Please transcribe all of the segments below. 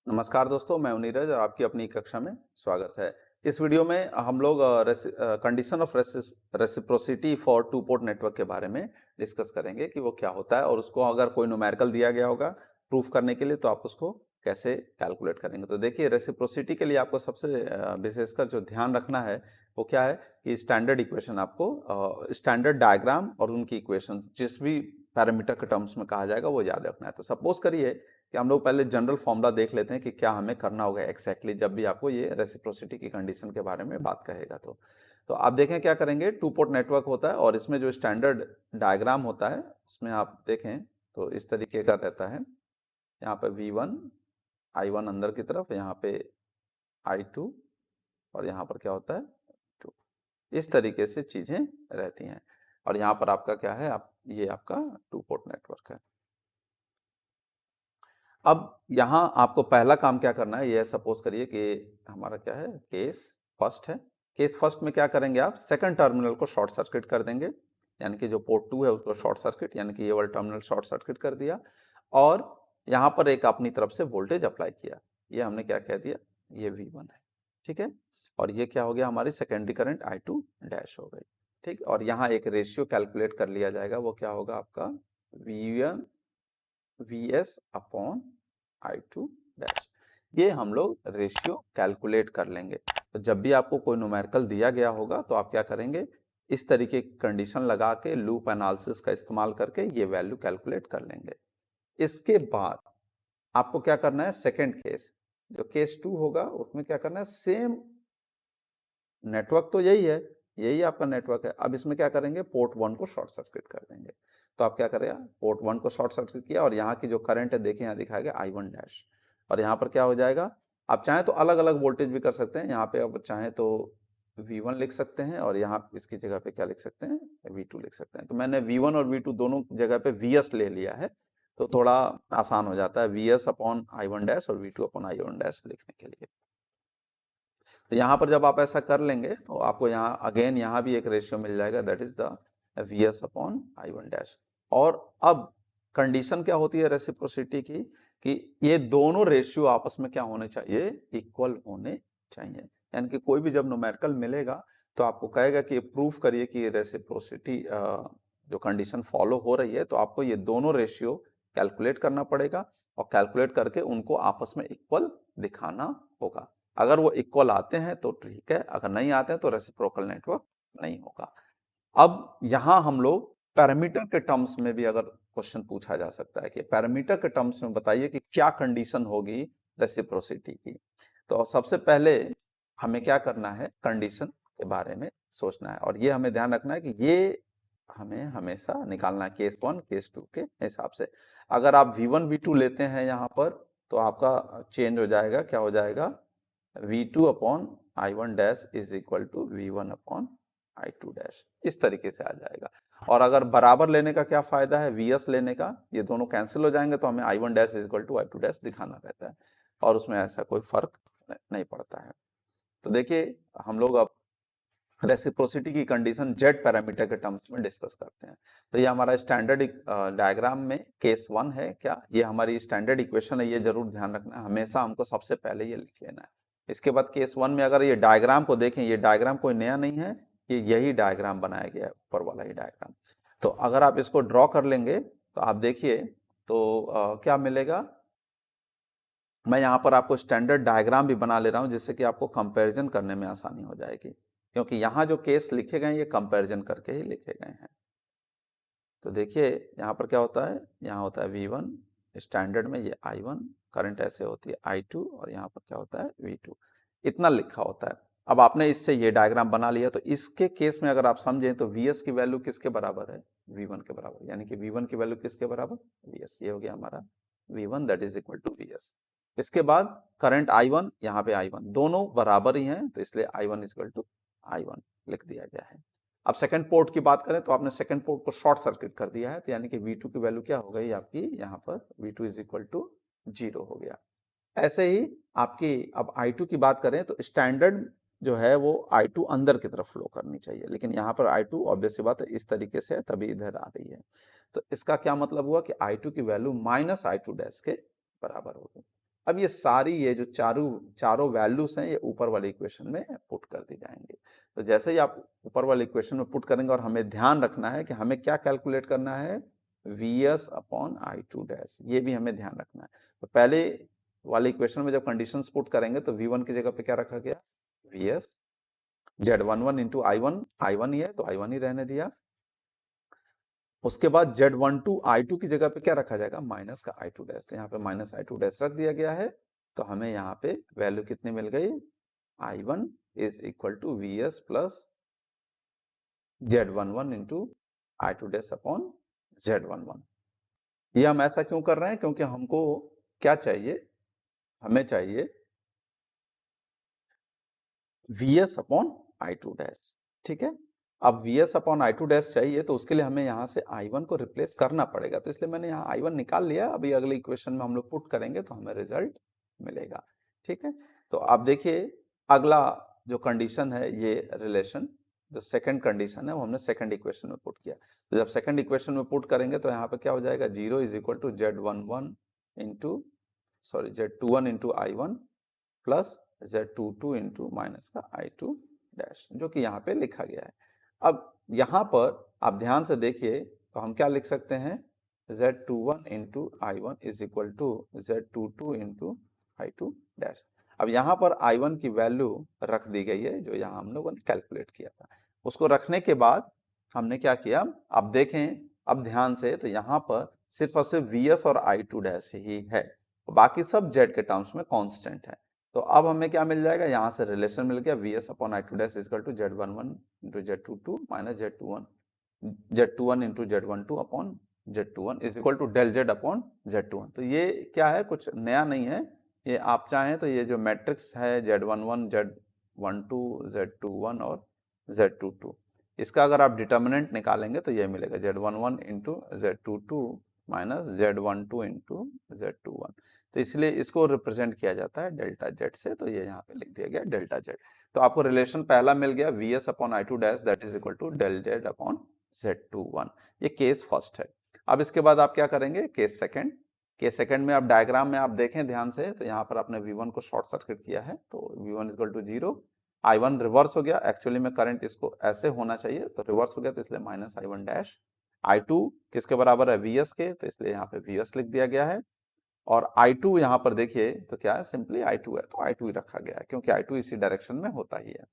नमस्कार दोस्तों, मैं हूं नीरज और आपकी अपनी कक्षा में स्वागत है। इस वीडियो में हम लोग condition of reciprocity for two port network के बारे में डिस्कस करेंगे कि वो क्या होता है और उसको अगर कोई न्यूमेरिकल दिया गया होगा प्रूफ करने के लिए तो आप उसको कैसे कैलकुलेट करेंगे। तो देखिए, रेसिप्रोसिटी के लिए आपको सबसे विशेषकर जो ध्यान रखना है वो क्या है कि स्टैंडर्ड इक्वेशन आपको स्टैंडर्ड डायग्राम और उनकी इक्वेशन जिस भी पैरामीटर के टर्म्स में कहा जाएगा वो याद रखना है। तो सपोज करिए कि हम लोग पहले जनरल फॉर्मूला देख लेते हैं कि क्या हमें करना होगा एग्जैक्टली जब भी आपको ये रेसिप्रोसिटी की कंडीशन के बारे में बात कहेगा। तो आप देखें क्या करेंगे, टू पोर्ट नेटवर्क होता है और इसमें जो स्टैंडर्ड डायग्राम होता है उसमें आप देखें तो इस तरीके का रहता है। यहाँ पे V1 I1 अंदर की तरफ, यहाँ पे I2 और यहाँ पर क्या होता है 2। इस तरीके से चीजें रहती हैं और यहाँ पर आपका क्या है, ये आपका टू पोर्ट नेटवर्क है। अब यहां आपको पहला काम क्या करना है, ये सपोज करिए कि हमारा क्या है, केस फर्स्ट है। केस फर्स्ट में क्या करेंगे, आप सेकंड टर्मिनल को शॉर्ट सर्किट कर देंगे, यानी कि जो पोर्ट 2 है उसको शॉर्ट सर्किट, यानी कि ये वाला टर्मिनल शॉर्ट सर्किट कर दिया और यहां पर एक अपनी तरफ से वोल्टेज अप्लाई किया। ये हमने क्या कह दिया, ये V1 है, ठीक है। और ये क्या हो गया, हमारी सेकेंडरी करंट I2 डैश हो गई, ठीक। और यहाँ एक रेशियो कैलकुलेट कर लिया जाएगा, वो क्या होगा आपका V1 Vs upon I2 dash. ये हम लोग रेशियो कैलकुलेट कर लेंगे। तो जब भी आपको कोई न्यूमेरिकल दिया गया होगा तो आप क्या करेंगे, इस तरीके की कंडीशन लगा के लूप एनालिसिस का इस्तेमाल करके ये वैल्यू कैलकुलेट कर लेंगे। इसके बाद आपको क्या करना है, सेकंड केस जो केस 2 होगा उसमें क्या करना है, सेम नेटवर्क तो यही है, यही आपका नेटवर्क है। अब इसमें क्या करेंगे, पोर्ट 1 को शॉर्ट सर्किट कर देंगे। तो आप क्या करेगा, पोर्ट 1 को शॉर्ट सर्किट किया और यहाँ की जो करंट है देखिए, यहाँ दिखाया गया I1 डैश। और यहाँ पर क्या हो जाएगा, आप चाहें तो अलग अलग वोल्टेज भी कर सकते हैं। यहाँ पे आप चाहें तो V1 लिख सकते हैं और यहाँ इसकी जगह पे क्या लिख सकते हैं, V2 लिख सकते हैं। तो मैंने V1 और V2 दोनों जगह पे Vs ले लिया है, तो थोड़ा आसान हो जाता है Vs अपॉन I1 डैश और V2 अपॉन I1 डैश लिखने के लिए। तो यहाँ पर जब आप ऐसा कर लेंगे तो आपको यहाँ अगेन यहाँ भी एक रेशियो मिल जाएगा, that is the Vs upon I1 dash. और अब कंडीशन क्या होती है रेसिप्रोसिटी की, कि ये दोनों रेशियो आपस में क्या होने चाहिए, इक्वल होने चाहिए। यानी कि कोई भी जब न्यूमेरिकल मिलेगा तो आपको कहेगा कि प्रूफ करिए कि रेसिप्रोसिटी जो कंडीशन फॉलो हो रही है, तो आपको ये दोनों रेशियो कैलकुलेट करना पड़ेगा और कैलकुलेट करके उनको आपस में इक्वल दिखाना होगा। अगर वो इक्वल आते हैं तो ठीक है, अगर नहीं आते हैं तो रेसिप्रोकल नेटवर्क नहीं होगा। अब यहां हम लोग पैरामीटर के टर्म्स में भी अगर क्वेश्चन पूछा जा सकता है कि पैरामीटर के टर्म्स में बताइए कि क्या कंडीशन होगी रेसिप्रोसिटी की। तो सबसे पहले हमें क्या करना है, कंडीशन के बारे में सोचना है और ये हमें ध्यान रखना है कि ये हमें हमेशा निकालना है केस 1 केस 2 के हिसाब से। अगर आप V1 V2 लेते हैं यहाँ पर तो आपका चेंज हो जाएगा, क्या हो जाएगा, V2 upon I1 dash is equal to V1 upon I2 dash, इस तरीके से आ जाएगा। और अगर बराबर लेने का क्या फायदा है, Vs लेने का, ये दोनों कैंसिल हो जाएंगे तो हमें I1 dash is equal to I2 dash दिखाना रहता है और उसमें ऐसा कोई फर्क नहीं पड़ता है। तो देखिए, हम लोग अब रेसिप्रोसिटी की कंडीशन जेड पैरामीटर के टर्म्स में डिस्कस करते हैं। तो ये हमारा स्टैंडर्ड डायग्राम में केस 1 है, क्या ये हमारी स्टैंडर्ड इक्वेशन है, ये जरूर ध्यान रखना है, हमेशा हमको सबसे पहले ये लिख लेना है। इसके बाद केस 1 में अगर ये डायग्राम को देखें, ये डायग्राम कोई नया नहीं है, ये यही डायग्राम बनाया गया है, ऊपर वाला ही डायग्राम। तो अगर आप इसको ड्रॉ कर लेंगे तो आप देखिए तो क्या मिलेगा। मैं यहाँ पर आपको स्टैंडर्ड डायग्राम भी बना ले रहा हूँ जिससे कि आपको कंपैरिजन करने में आसानी हो जाएगी, क्योंकि यहाँ जो केस लिखे गए हैं ये कंपैरिजन करके ही लिखे गए हैं। तो देखिए यहाँ पर क्या होता है, यहाँ होता है V1 स्टैंडर्ड में, ये I1 करंट ऐसे होती है I2 और यहाँ पर क्या होता है V2, इतना लिखा होता है। अब आपने इससे ये डायग्राम बना लिया, तो इसके केस में अगर आप समझें तो Vs की वैल्यू किसके बराबर है, V1 के बराबर, यानी कि V1 की वैल्यू किसके बराबर, Vs, ये हो गया हमारा V1 that is equal to Vs। इसके बाद करंट I1, यहाँ पे I1 दोनों बराबर ही हैं तो इसलिए I1 इक्वल टू I1 लिख दिया गया है। अब सेकंड पोर्ट की बात करें तो आपने सेकंड पोर्ट को शॉर्ट सर्किट कर दिया है, तो यानी कि V2 की वैल्यू क्या हो गई आपकी, यहाँ पर V2 इज इक्वल टू 0 हो गया। ऐसे ही आपकी अब I2 की बात करें तो स्टैंडर्ड जो है वो I2 अंदर की तरफ फ्लो करनी चाहिए, लेकिन यहाँ पर I2 ऑब्वियस सी बात है इस तरीके से है तभी इधर आ रही है। तो इसका क्या मतलब हुआ कि I2 की वैल्यू माइनस I2 डैश के बराबर होगी। अब ये सारी ये जो चारों वैल्यूज हैं ये ऊपर वाले इक्वेशन में पुट कर दी जाएंगे। तो जैसे ही आप ऊपर वाले इक्वेशन में पुट करेंगे, और हमें ध्यान रखना है कि हमें क्या कैलकुलेट करना है, Vs अपॉन I2 डैश, ये भी हमें ध्यान रखना है। तो पहले वाले इक्वेशन में जब कंडीशंस पुट करेंगे तो V1 की जगह पे क्या रखा गया, Vs, Z11 इंटू I1 ही है तो I1 ही रहने दिया। उसके बाद Z12 I2 की जगह पे क्या रखा जाएगा, माइनस का I2 डैश, तो यहाँ पे माइनस I2 डैश रख दिया गया है। तो हमें यहाँ पे वैल्यू कितनी मिल गई, I1 is equal to Vs plus Z11 into I2 dash upon Z11। ये हम ऐसा क्यों कर रहे हैं, क्योंकि हमको क्या चाहिए, हमें चाहिए Vs अपॉन I2 डैश, ठीक है। अब Vs अपॉन I2 डैश चाहिए तो उसके लिए हमें यहाँ से I1 को रिप्लेस करना पड़ेगा, तो इसलिए मैंने यहाँ I1 निकाल लिया। अभी अगले इक्वेशन में हम लोग पुट करेंगे तो हमें रिजल्ट मिलेगा, ठीक है। तो आप देखिए अगला जो कंडीशन है, ये रिलेशन जो सेकंड कंडीशन है वो हमने सेकंड इक्वेशन में पुट किया। तो जब सेकंड इक्वेशन में पुट करेंगे तो यहाँ पे क्या हो जाएगा, 0 is equal to Z11 into Z21 into I1 plus Z22 into minus का I2 डैश, जो कि यहाँ पे लिखा गया है। अब यहाँ पर आप ध्यान से देखिए तो हम क्या लिख सकते हैं, Z21 into I1 is equal to Z22 into I2 dash. अब यहाँ पर I1 की वैल्यू रख दी गई है जो यहाँ हम लोगों ने कैलकुलेट किया था। उसको रखने के बाद हमने क्या किया, अब देखें अब ध्यान से, तो यहाँ पर सिर्फ और सिर्फ Vs और I2 डैश ही है, बाकी सब Z के टर्म्स में कांस्टेंट है। तो अब हमें क्या मिल जाएगा, यहाँ से रिलेशन मिल गया, Vs upon I2 dash equal to Z11 into Z22 minus Z21 into Z12 upon Z21 is equal to del Z upon Z21। तो ये क्या है, कुछ नया नहीं है, ये आप चाहें तो ये जो मैट्रिक्स है Z11, Z12, Z21 और Z22, इसका अगर आप डिटर्मिनेंट निकालेंगे तो ये मिलेगा Z11 into Z22 minus Z12 into Z21। तो इसलिए इसको रिप्रेजेंट किया जाता है डेल्टा Z से, तो ये यहाँ पे लिख दिया गया डेल्टा Z। तो आपको रिलेशन पहला मिल गया Vs upon I2 dash that is equal to del Z upon Z21। ये केस फर्स्ट है। अब इसके बाद आप क्या करेंगे, केस सेकंड। केस सेकंड में आप डायग्राम में आप देखें ध्यान से, तो यहाँ पर आपने V1 को शॉर्ट सर्किट किया है, तो V1 equal to 0, I1 reverse हो गया, एक्चुअली में करंट इसको ऐसे होना चाहिए तो रिवर्स हो गया, तो इसलिए माइनस I1 डैश। I2 किसके बराबर है, Vs के, तो इसलिए यहाँ पे Vs लिख दिया गया है। और I2 यहाँ पर देखिए तो क्या है, सिंपली I2 है तो I2 ही रखा गया है, क्योंकि I2 इसी डायरेक्शन में होता ही है।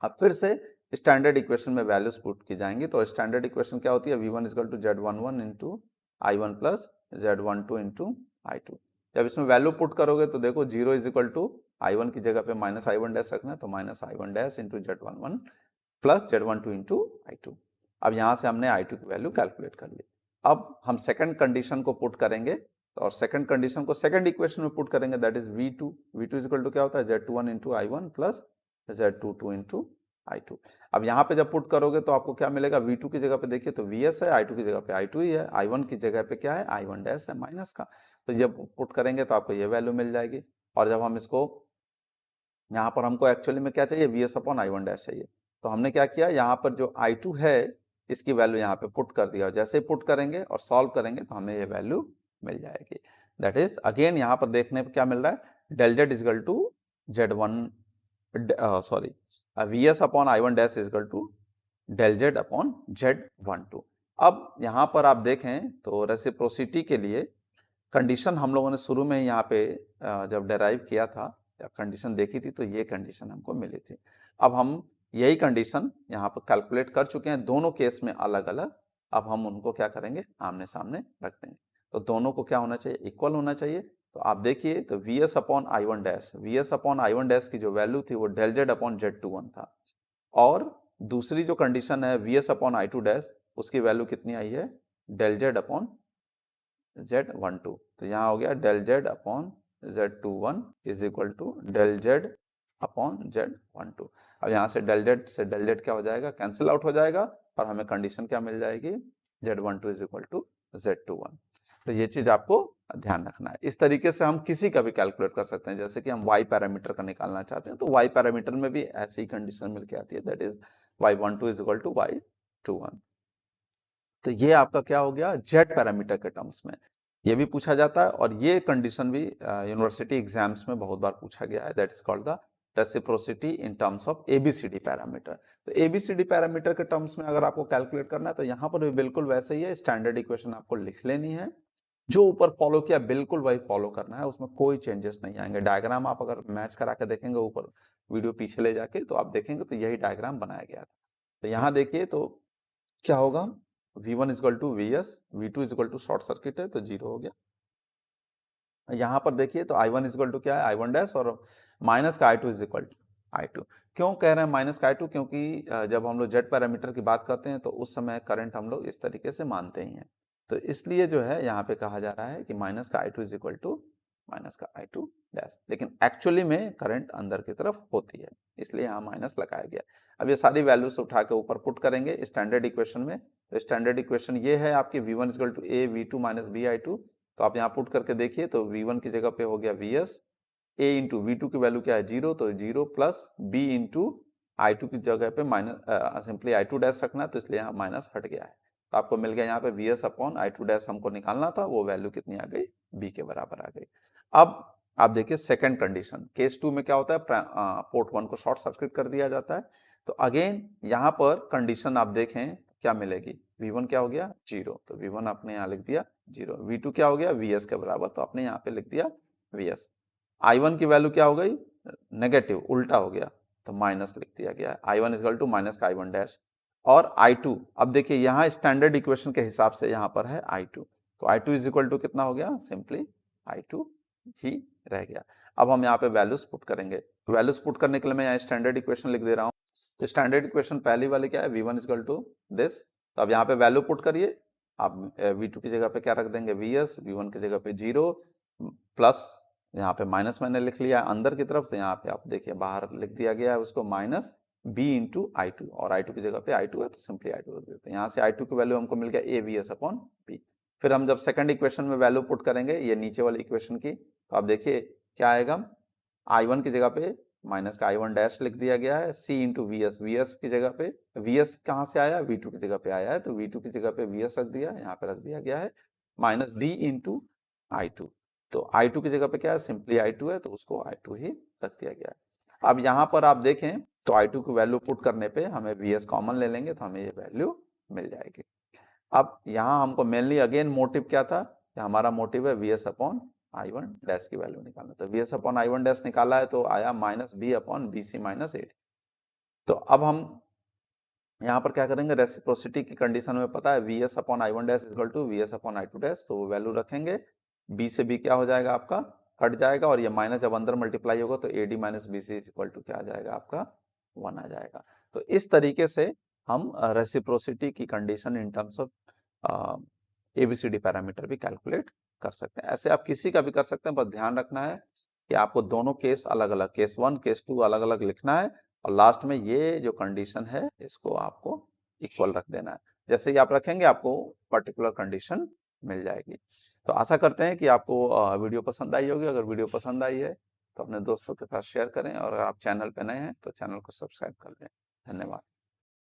अब फिर से स्टैंडर्ड इक्वेशन में वैल्यूज पुट की जाएंगी। तो स्टैंडर्ड इक्वेशन क्या होती है, V1 equal to Z11 into I1 plus Z12 into I2। जब इसमें वैल्यू पुट करोगे तो देखो 0 इज इक्वल टू I1 की जगह पे माइनस I1 डैश रखना है, तो minus I1 dash into Z11 plus Z12 into I2। अब यहाँ से हमने I2 की वैल्यू कैलकुलेट कर ली। अब हम सेकंड कंडीशन को पुट करेंगे, और सेकंड कंडीशन को सेकंड इक्वेशन में पुट करेंगे, that is V2। V2 is equal to क्या होता है, Z21 into I1 plus Z22 into I2। अब यहाँ पे जब पुट करोगे तो आपको क्या मिलेगा, V2 की जगह पे देखिए तो Vs है, I2 की जगह पे I2 ही है, I1 की जगह पे क्या है, I1 डैश है माइनस का। तो जब पुट करेंगे तो आपको ये वैल्यू मिल जाएगी। और जब हम इसको यहाँ पर हमको एक्चुअली में क्या चाहिए, Vs अपॉन I1 डैश चाहिए, तो हमने क्या किया, यहाँ पर जो I2 है इसकी वैल्यू यहाँ पे पुट कर दिया, और जैसे ही पुट करेंगे और सॉल्व करेंगे तो हमें ये वैल्यू मिल जाएगी। दैट इज अगेन यहाँ पर देखने पर क्या मिल रहा है, del Z is equal to Z1 sorry Vs upon I1 dash is equal to del Z upon Z12। अब यहाँ पर आप देखें तो रेसिप्रोसिटी के लिए कंडीशन हम लोगों ने शुरू में यहाँ पे जब डेराइव किया था या कंडीशन देखी थी तो ये कंडीशन हमको मिली थी। अब हम यही कंडीशन यहाँ पर कैलकुलेट कर चुके हैं, दोनों केस में अलग अलग। अब हम उनको क्या करेंगे, आमने सामने रख देंगे। तो दोनों को क्या होना चाहिए, इक्वल होना चाहिए। तो आप देखिए तो Vs upon I1 dash, Vs upon I1 dash की जो वैल्यू थी वो डेल Z अपॉन Z21 था, और दूसरी जो कंडीशन है Vs अपॉन I2 डैश, उसकी वैल्यू कितनी आई है, डेल Z अपॉन Z12। तो यहाँ हो गया del Z upon Z21 is equal to del Z upon Z12। अब यहाँ से डेल Z क्या हो जाएगा, कैंसिल आउट हो जाएगा, और हमें कंडीशन क्या मिल जाएगी, Z12 is equal to Z21। तो ये चीज आपको ध्यान रखना है। इस तरीके से हम किसी का भी कैलकुलेट कर सकते हैं, जैसे कि हम y पैरामीटर का निकालना चाहते हैं तो y पैरामीटर में भी ऐसी ही कंडीशन मिल के आती है, that is y12 is equal to y21। तो ये आपका क्या हो गया, Z पैरामीटर के टर्म्स में। ये भी पूछा जाता है और ये कंडीशन भी यूनिवर्सिटी एग्जाम्स में बहुत बार पूछा गया है, that is called the reciprocity in terms of ABCD parameter. तो एबीसीडी पैरामीटर के टर्म्स में अगर आपको कैलकुलेट करना है तो यहाँ पर भी बिल्कुल वैसे ही है, स्टैंडर्ड इक्वेशन आपको लिख लेनी है, जो ऊपर फॉलो किया बिल्कुल वही फॉलो करना है, उसमें कोई चेंजेस नहीं आएंगे। डायग्राम आप अगर मैच करा के देखेंगे ऊपर वीडियो पीछे ले जाके तो आप देखेंगे तो यही डायग्राम बनाया गया था। तो यहाँ देखिए तो क्या होगा, V1 equal to VS, V2 equal to short circuit है तो 0 हो गया। यहाँ पर देखिए तो I1 इक्वल टू क्या है, I1 डैश, और माइनस का I2 is equal to I2। क्यों कह रहे हैं माइनस का I2, क्योंकि जब हम लोग जेड पैरामीटर की बात करते हैं तो उस समय करंट हम लोग इस तरीके से मानते ही हैं, तो इसलिए जो है यहाँ पे कहा जा रहा है कि माइनस का I2 is equal to minus का I2 डैश, लेकिन एक्चुअली में करंट अंदर की तरफ होती है, इसलिए यहाँ माइनस लगाया गया। अब ये सारी वैल्यूज उठा के ऊपर पुट करेंगे स्टैंडर्ड इक्वेशन में, तो स्टैंडर्ड इक्वेशन ये है आपकी V1 equal to A V2 minus B I2। तो आप यहाँ पुट करके देखिए तो V1 की जगह पे हो गया VS, A इंटू V2 की वैल्यू क्या है 0, तो 0 प्लस B इंटू I2 की जगह पे माइनस सिंपली I2 डैश रखना है तो इसलिए यहाँ माइनस हट गया है, तो आपको मिल गया यहाँ पे VS अपॉन I2 डैश हमको निकालना था, वो वैल्यू कितनी आ गई, B के बराबर आ गई। अब आप देखिए सेकंड कंडीशन, केस 2 में क्या होता है, पोर्ट 1 को शॉर्ट सर्किट कर दिया जाता है, तो अगेन यहाँ पर कंडीशन आप देखें क्या मिलेगी, V1 क्या हो गया 0, तो V1 आपने यहाँ लिख दिया 0, V2 क्या हो गया VS के बराबर, तो आपने यहाँ पे लिख दिया VS। I1 की वैल्यू क्या हो गई, नेगेटिव, उल्टा हो गया, तो माइनस लिख दिया गया है, I1 इक्वल टू माइनस का I1 डैश, और I2 अब देखिए यहाँ स्टैंडर्ड इक्वेशन के हिसाब से यहाँ पर है I2, तो I2 इज इक्वल टू कितना हो गया, सिंपली I2 ही रह गया। अब हम यहाँ पे वैल्यूज पुट करेंगे, वैल्यूज पुट करने के लिए मैं यहाँ स्टैंडर्ड इक्वेशन लिख दे रहा हूँ। तो स्टैंडर्ड इक्वेशन पहली वाली क्या है, V1 इक्वल टू दिस, तो अब यहाँ पे वैल्यू पुट करिए, आप V2 की जगह पे क्या रख देंगे VS, V1 की जगह पे 0 प्लस यहाँ पे माइनस मैंने लिख लिया अंदर की तरफ, तो यहाँ पे आप देखिए बाहर लिख दिया गया है उसको माइनस B इंटू I2, और I2 की जगह पे I2 है तो सिंपली I2 रख देते हैं। यहाँ से I2 की वैल्यू हमको मिल गया AVS अपॉन B। फिर हम जब सेकंड इक्वेशन में वैल्यू पुट करेंगे ये नीचे वाली इक्वेशन की, तो आप देखिए क्या आएगा, I1 की जगह पे माइनस का I1 डैश लिख दिया गया है, C इंटू VS, VS की जगह पे VS कहाँ से आया, V2 की जगह पे आया है, तो V2 की जगह पे VS रख दिया, यहाँ पे रख दिया गया है माइनस D इंटू I2, तो I2 की जगह पे क्या है, सिंपली I2 है तो उसको I2 ही रख दिया गया है। अब यहाँ पर आप देखें तो I2 की वैल्यू पुट करने पे हमें VS कॉमन ले लेंगे तो हमें ये वैल्यू मिल जाएगी। अब यहाँ हमको मेनली अगेन मोटिव क्या था, हमारा मोटिव है VS अपॉन I1 डैश की वैल्यू निकालना, तो VS अपॉन I1 डैश निकाला है तो आया minus B upon BC minus 8। तो अब हम यहाँ पर क्या करेंगे, रेसिप्रोसिटी की कंडीशन में पता है VS upon I1 dash equal to VS upon I2 dash, तो वो वैल्यू रखेंगे, B से B क्या हो जाएगा आपका कट जाएगा, और ये माइनस जब अंदर मल्टीप्लाई होगा तो AD minus BC equal to क्या आ जाएगा आपका 1 आ जाएगा। तो इस तरीके से हम रेसिप्रोसिटी की condition in terms of ABCD parameter भी कैलकुलेट कर सकते हैं। ऐसे आप किसी का भी कर सकते हैं, बस ध्यान रखना है कि आपको दोनों केस अलग अलग, केस 1 केस 2 अलग अलग लिखना है, और लास्ट में ये जो कंडीशन है इसको आपको इक्वल रख देना है। जैसे ही आप रखेंगे आपको पर्टिकुलर कंडीशन मिल जाएगी। तो आशा करते हैं कि आपको वीडियो पसंद आई होगी। अगर वीडियो पसंद आई है तो अपने दोस्तों के साथ शेयर करें, और अगर आप चैनल पे नए हैं तो चैनल को सब्सक्राइब कर लें। धन्यवाद।